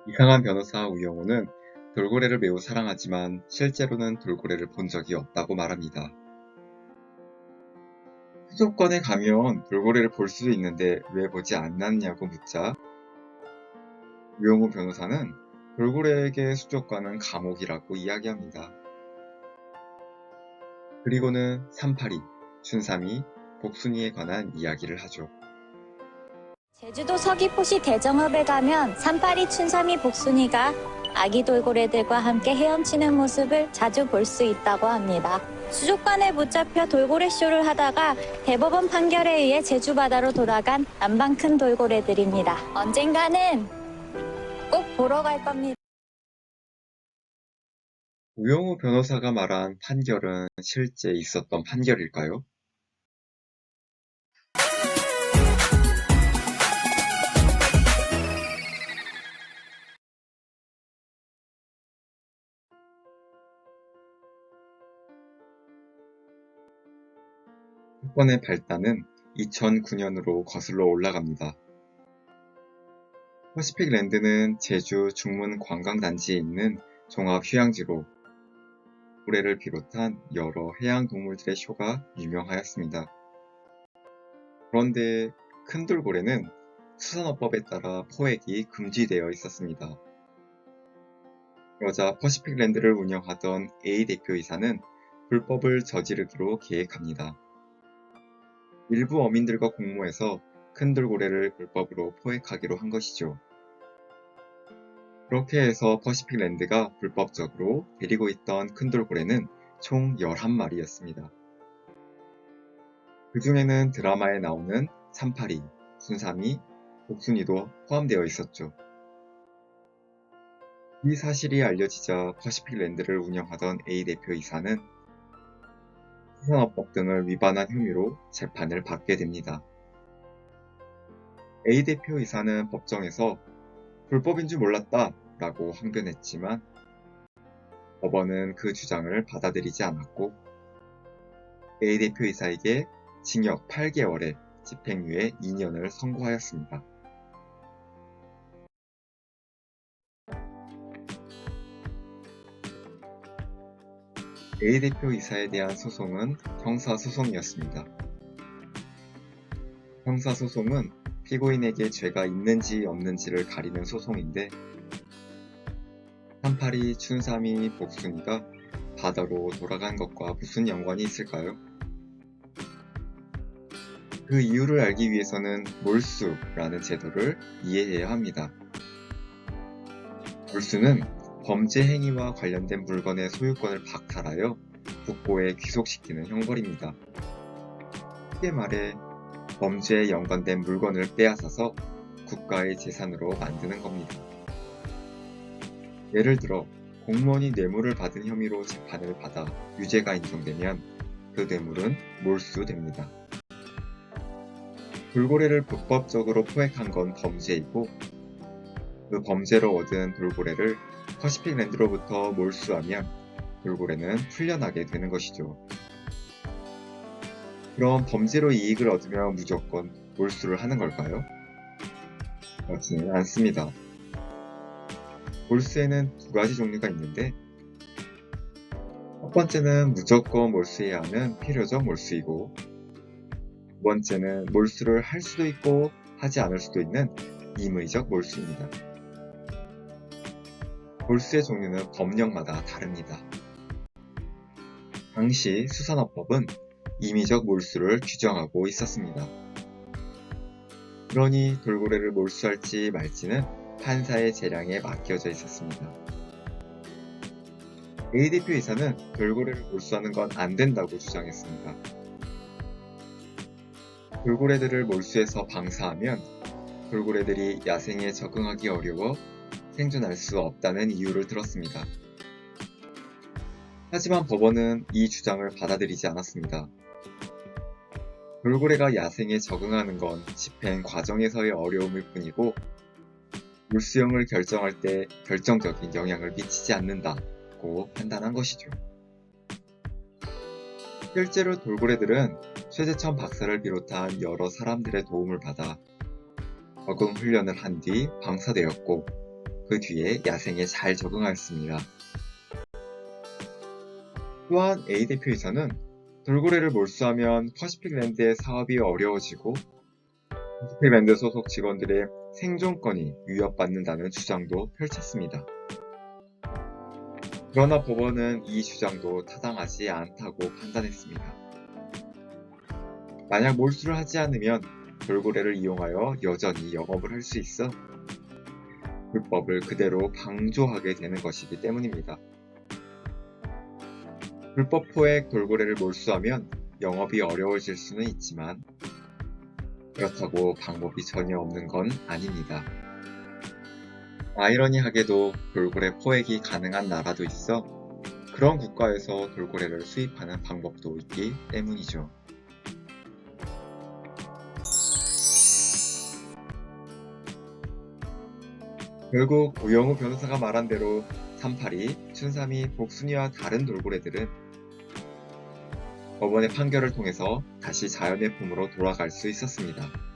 이강한 변호사 우영우는 돌고래를 매우 사랑하지만 실제로는 돌고래를 본 적이 없다고 말합니다. 수족관에 가면 돌고래를 볼 수도 있는데 왜 보지 않았냐고 묻자 우영우 변호사는 돌고래에게 수족관은 감옥이라고 이야기합니다. 그리고는 삼파리, 춘삼이, 복순이에 관한 이야기를 하죠. 제주도 서귀포시 대정읍에 가면 산파리, 춘삼이, 복순이가 아기 돌고래들과 함께 헤엄치는 모습을 자주 볼 수 있다고 합니다. 수족관에 붙잡혀 돌고래 쇼를 하다가 대법원 판결에 의해 제주 바다로 돌아간 남방 큰 돌고래들입니다. 언젠가는 꼭 보러 갈 겁니다. 우영우 변호사가 말한 판결은 실제 있었던 판결일까요? 사건의 발단은 2009년으로 거슬러 올라갑니다. 퍼시픽랜드는 제주 중문 관광단지에 있는 종합휴양지로 고래를 비롯한 여러 해양동물들의 쇼가 유명하였습니다. 그런데 큰 돌고래는 수산업법에 따라 포획이 금지되어 있었습니다. 그러자 퍼시픽랜드를 운영하던 A 대표이사는 불법을 저지르기로 계획합니다. 일부 어민들과 공모해서 큰 돌고래를 불법으로 포획하기로 한 것이죠. 그렇게 해서 퍼시픽랜드가 불법적으로 데리고 있던 큰 돌고래는 총 11마리였습니다. 그 중에는 드라마에 나오는 삼파리, 순삼이, 복순이도 포함되어 있었죠. 이 사실이 알려지자 퍼시픽랜드를 운영하던 A 대표이사는 수산업법 등을 위반한 혐의로 재판을 받게 됩니다. A 대표이사는 법정에서 불법인 줄 몰랐다 라고 항변했지만 법원은 그 주장을 받아들이지 않았고 A 대표이사에게 징역 8개월에 집행유예 2년을 선고하였습니다. A 대표이사에 대한 소송은 형사소송이었습니다. 형사소송은 피고인에게 죄가 있는지 없는지를 가리는 소송인데 삼파리, 춘삼이, 복순이가 바다로 돌아간 것과 무슨 연관이 있을까요? 그 이유를 알기 위해서는 몰수라는 제도를 이해해야 합니다. 몰수는 범죄 행위와 관련된 물건의 소유권을 박탈하여 국고에 귀속시키는 형벌입니다. 쉽게 말해 범죄에 연관된 물건을 빼앗아서 국가의 재산으로 만드는 겁니다. 예를 들어 공무원이 뇌물을 받은 혐의로 재판을 받아 유죄가 인정되면 그 뇌물은 몰수됩니다. 돌고래를 불법적으로 포획한 건 범죄이고 그 범죄로 얻은 돌고래를 퍼시픽랜드로부터 몰수하면 돌고래는 풀려나게 되는 것이죠. 그럼 범죄로 이익을 얻으면 무조건 몰수를 하는 걸까요? 그렇지는 않습니다. 몰수에는 두 가지 종류가 있는데 첫 번째는 무조건 몰수해야 하는 필요적 몰수이고 두 번째는 몰수를 할 수도 있고 하지 않을 수도 있는 임의적 몰수입니다. 몰수의 종류는 법령마다 다릅니다. 당시 수산업법은 임의적 몰수를 규정하고 있었습니다. 그러니 돌고래를 몰수할지 말지는 판사의 재량에 맡겨져 있었습니다. A 대표이사는 돌고래를 몰수하는 건 안 된다고 주장했습니다. 돌고래들을 몰수해서 방사하면 돌고래들이 야생에 적응하기 어려워 생존할 수 없다는 이유를 들었습니다. 하지만 법원은 이 주장을 받아들이지 않았습니다. 돌고래가 야생에 적응하는 건 집행 과정에서의 어려움일 뿐이고 몰수형을 결정할 때 결정적인 영향을 미치지 않는다고 판단한 것이죠. 실제로 돌고래들은 최재천 박사를 비롯한 여러 사람들의 도움을 받아 적응 훈련을 한 뒤 방사되었고 그 뒤에 야생에 잘 적응하였습니다. 또한 A 대표이사는 돌고래를 몰수하면 퍼시픽랜드의 사업이 어려워지고 퍼시픽랜드 소속 직원들의 생존권이 위협받는다는 주장도 펼쳤습니다. 그러나 법원은 이 주장도 타당하지 않다고 판단했습니다. 만약 몰수를 하지 않으면 돌고래를 이용하여 여전히 영업을 할 수 있어 불법을 그대로 방조하게 되는 것이기 때문입니다. 불법 포획 돌고래를 몰수하면 영업이 어려워질 수는 있지만 그렇다고 방법이 전혀 없는 건 아닙니다. 아이러니하게도 돌고래 포획이 가능한 나라도 있어 그런 국가에서 돌고래를 수입하는 방법도 있기 때문이죠. 결국 우영우 변호사가 말한 대로 산파리, 춘삼이, 복순이와 다른 돌고래들은 법원의 판결을 통해서 다시 자연의 품으로 돌아갈 수 있었습니다.